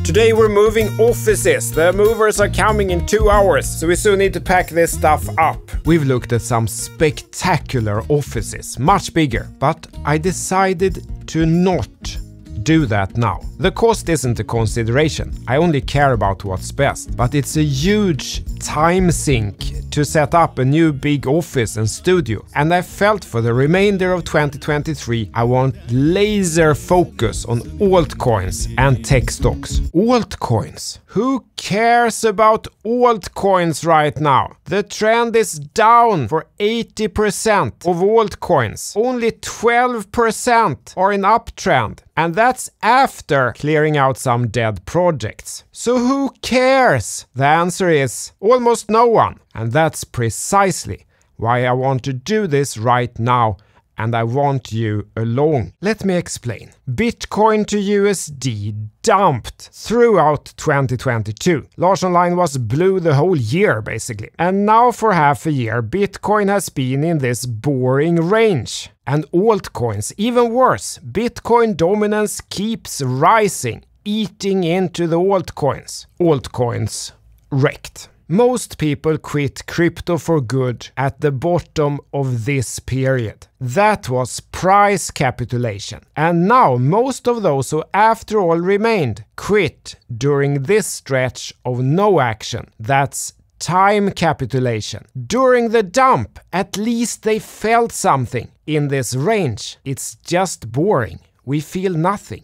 Today we're moving offices. The movers are coming in 2 hours, so we soon need to pack this stuff up. We've looked at some spectacular offices, much bigger, but I decided to not do that now. The cost isn't a consideration. I only care about what's best. But it's a huge time sink to set up a new big office and studio. And I felt for the remainder of 2023, I want laser focus on altcoins and tech stocks. Altcoins? Who cares about altcoins right now? The trend is down for 80% of altcoins. Only 12% are in uptrend. And that's after clearing out some dead projects. So who cares? The answer is almost no one. And that's precisely why I want to do this right now, and I want you along. Let me explain. Bitcoin to USD dumped throughout 2022. Lars Online was blue the whole year basically. And now for half a year, Bitcoin has been in this boring range. And altcoins, even worse, Bitcoin dominance keeps rising, eating into the altcoins. Altcoins wrecked. Most people quit crypto for good at the bottom of this period. That was price capitulation. And now most of those who after all remained quit during this stretch of no action. That's time capitulation. During the dump, at least they felt something. In this range, it's just boring. We feel nothing.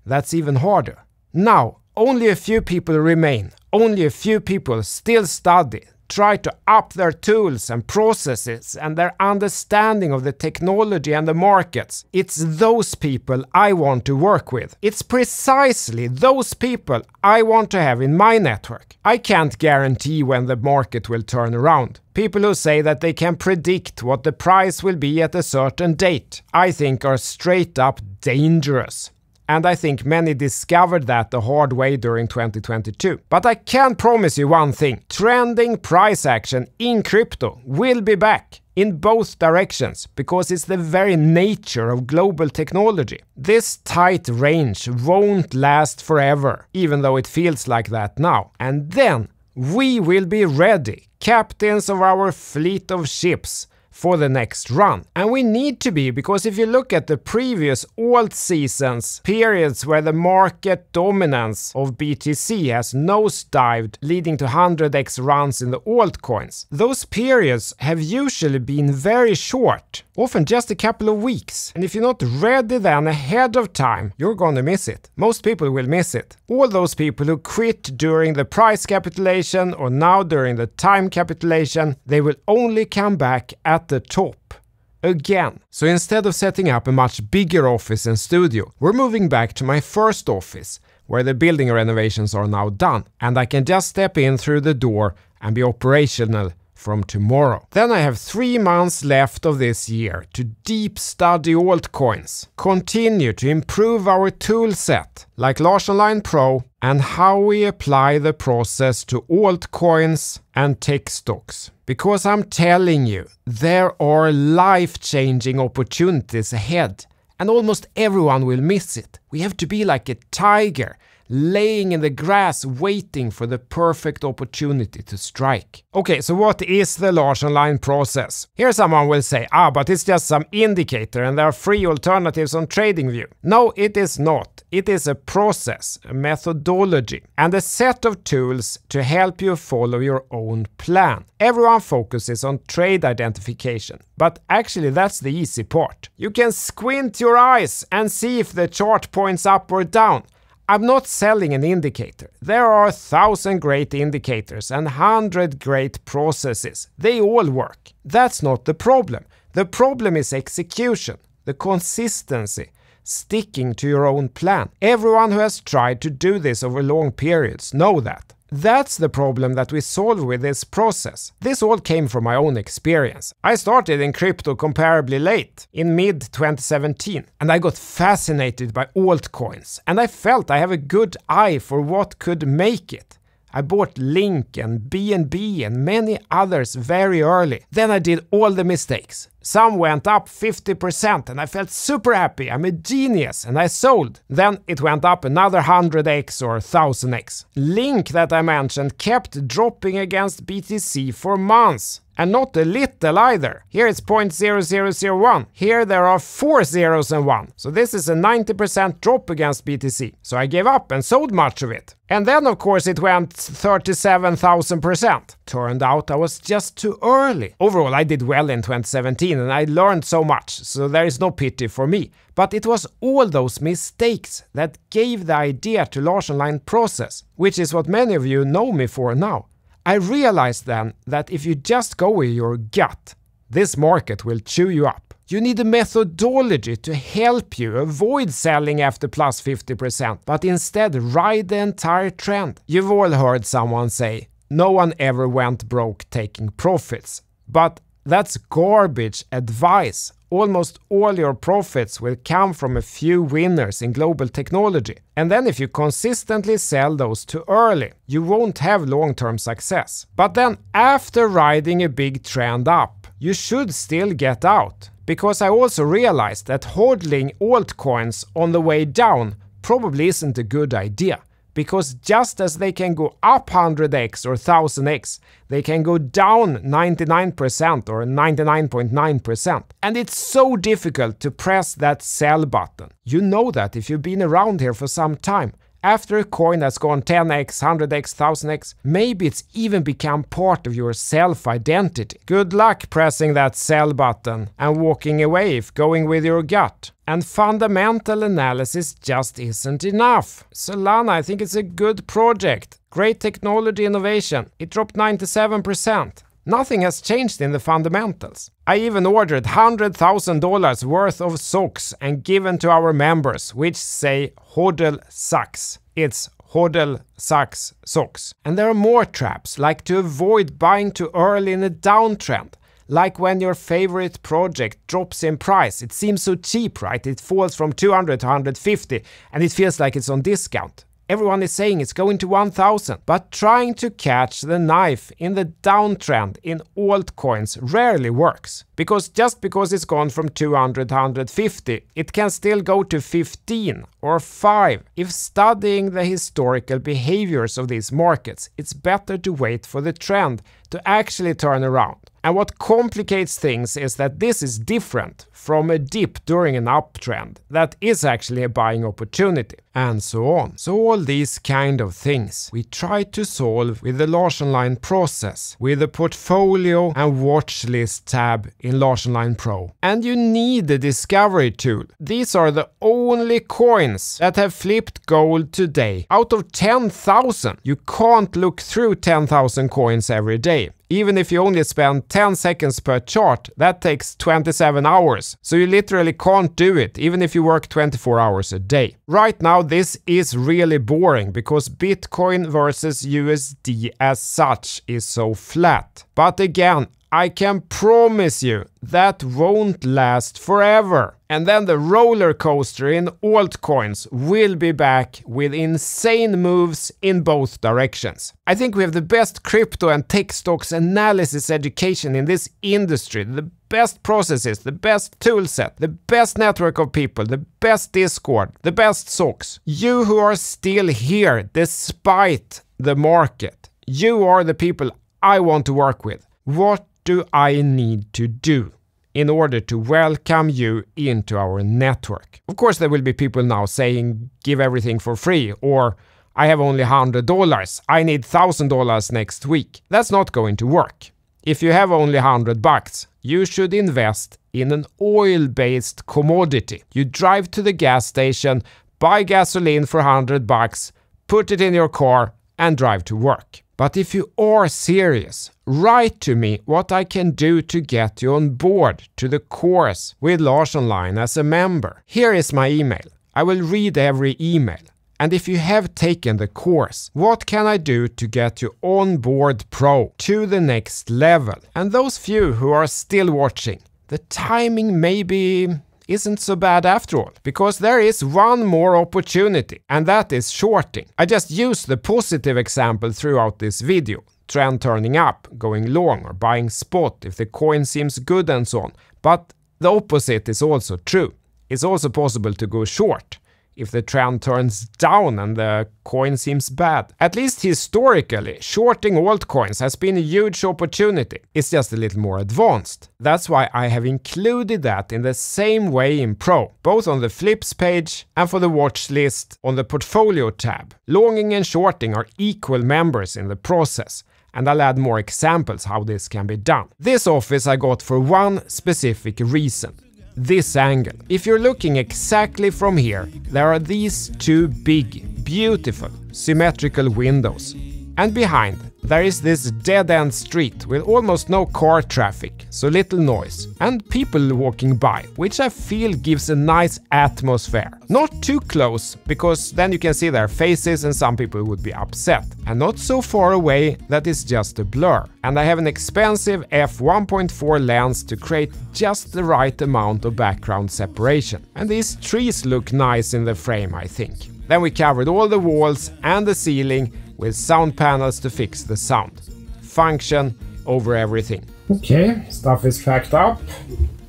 That's even harder. Now, only a few people remain. Only a few people still study, try to up their tools and processes and their understanding of the technology and the markets. It's those people I want to work with. It's precisely those people I want to have in my network. I can't guarantee when the market will turn around. People who say that they can predict what the price will be at a certain date, I think are straight up dangerous. And I think many discovered that the hard way during 2022. But I can promise you one thing. Trending price action in crypto will be back in both directions because it's the very nature of global technology. This tight range won't last forever, even though it feels like that now. And then we will be ready, captains of our fleet of ships, for the next run. And we need to be, because if you look at the previous alt seasons, periods where the market dominance of BTC has nosedived, leading to 100x runs in the altcoins, those periods have usually been very short, often just a couple of weeks. And if you're not ready then ahead of time, you're gonna miss it. Most people will miss it. All those people who quit during the price capitulation or now during the time capitulation, they will only come back at the top again. So instead of setting up a much bigger office and studio, we're moving back to my first office, where the building renovations are now done, and I can just step in through the door and be operational from tomorrow. Then I have 3 months left of this year to deep study altcoins, continue to improve our tool set, like Lars Online Pro, and how we apply the process to altcoins and tech stocks. Because I'm telling you, there are life-changing opportunities ahead, and almost everyone will miss it. We have to be like a tiger, laying in the grass waiting for the perfect opportunity to strike. Okay, so what is the Lars Online process? Here someone will say, but it's just some indicator and there are free alternatives on TradingView. No, it is not. It is a process, a methodology, and a set of tools to help you follow your own plan. Everyone focuses on trade identification, but actually that's the easy part. You can squint your eyes and see if the chart points up or down. I'm not selling an indicator. There are 1,000 great indicators and 100 great processes. They all work. That's not the problem. The problem is execution, the consistency, sticking to your own plan. Everyone who has tried to do this over long periods know that. That's the problem that we solve with this process. This all came from my own experience. I started in crypto comparably late, in mid-2017, and I got fascinated by altcoins, and I felt I have a good eye for what could make it. I bought Link and BNB and many others very early. Then I did all the mistakes. Some went up 50% and I felt super happy. I'm a genius and I sold. Then it went up another 100x or 1000x. Link that I mentioned kept dropping against BTC for months. And not a little either. Here it's 0.0001. Here there are 4 zeros and 1. So this is a 90% drop against BTC. So I gave up and sold much of it. And then of course it went 37,000%. Turned out I was just too early. Overall I did well in 2017 and I learned so much, so there is no pity for me. But it was all those mistakes that gave the idea to large online process, which is what many of you know me for now. I realized then that if you just go with your gut, this market will chew you up. You need a methodology to help you avoid selling after plus 50%, but instead ride the entire trend. You've all heard someone say, no one ever went broke taking profits. But that's garbage advice. Almost all your profits will come from a few winners in global technology. And then if you consistently sell those too early, you won't have long-term success. But then after riding a big trend up, you should still get out. Because I also realized that hodling altcoins on the way down probably isn't a good idea. Because just as they can go up 100x or 1000x, they can go down 99% or 99.9%. And it's so difficult to press that sell button. You know that if you've been around here for some time. After a coin that's gone 10x, 100x, 1000x, maybe it's even become part of your self-identity. Good luck pressing that sell button and walking away if going with your gut. And fundamental analysis just isn't enough. Solana, I think it's a good project. Great technology innovation. It dropped 97%. Nothing has changed in the fundamentals. I even ordered $100,000 worth of socks and given to our members, which say HODL sucks. It's HODL sucks socks. And there are more traps, like to avoid buying too early in a downtrend. Like when your favorite project drops in price. It seems so cheap, right? It falls from 200 to 150 and it feels like it's on discount. Everyone is saying it's going to 1000, but trying to catch the knife in the downtrend in altcoins rarely works. Because just because it's gone from 200 to 150, it can still go to 15 or 5. If studying the historical behaviors of these markets, it's better to wait for the trend to actually turn around. And what complicates things is that this is different from a dip during an uptrend that is actually a buying opportunity, and so on. So all these kind of things we try to solve with the large online process, with the portfolio and watch list tab in Large Online Pro. And you need the discovery tool. These are the only coins that have flipped gold today. Out of 10,000, you can't look through 10,000 coins every day. Even if you only spend 10 seconds per chart, that takes 27 hours. So you literally can't do it, even if you work 24 hours a day. Right now, this is really boring because Bitcoin versus USD as such is so flat. But again, I can promise you that won't last forever. And then the roller coaster in altcoins will be back with insane moves in both directions. I think we have the best crypto and tech stocks analysis education in this industry, the best processes, the best toolset, the best network of people, the best Discord, the best socks. You who are still here despite the market, you are the people I want to work with. What do I need to do in order to welcome you into our network? Of course, there will be people now saying, give everything for free, or I have only $100, I need $1,000 next week. That's not going to work. If you have only $100, you should invest in an oil-based commodity. You drive to the gas station, buy gasoline for $100, put it in your car, and drive to work. But if you are serious, write to me what I can do to get you on board to the course with Large Online as a member. Here is my email. I will read every email. And if you have taken the course, what can I do to get you on board pro to the next level? And those few who are still watching, the timing maybe isn't so bad after all, because there is one more opportunity, and that is shorting. I just used the positive example throughout this video. Trend turning up, going long, or buying spot if the coin seems good and so on. But the opposite is also true. It's also possible to go short if the trend turns down and the coin seems bad. At least historically, shorting altcoins has been a huge opportunity. It's just a little more advanced. That's why I have included that in the same way in Pro, both on the flips page and for the watch list on the portfolio tab. Longing and shorting are equal members in the process, and I'll add more examples how this can be done. This office I got for one specific reason. This angle. If you're looking exactly from here, there are these two big, beautiful, symmetrical windows. And behind, there is this dead-end street with almost no car traffic, so little noise, and people walking by, which I feel gives a nice atmosphere. Not too close, because then you can see their faces and some people would be upset. And not so far away that it's just a blur. And I have an expensive f1.4 lens to create just the right amount of background separation. And these trees look nice in the frame, I think. Then we covered all the walls and the ceiling with sound panels to fix the sound. Function over everything. Okay, stuff is packed up,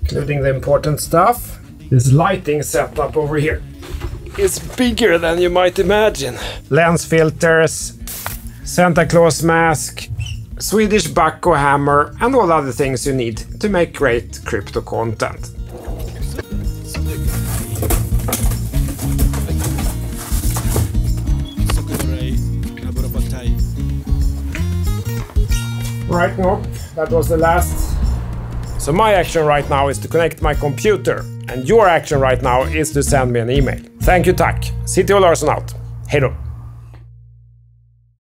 including the important stuff. This lighting setup over here is bigger than you might imagine. Lens filters, Santa Claus mask, Swedish bucko hammer, and all other things you need to make great crypto content. Right, no, that was the last. So my action right now is to connect my computer, and your action right now is to send me an email. Thank you, tack. CTO Larsson out. Hej då.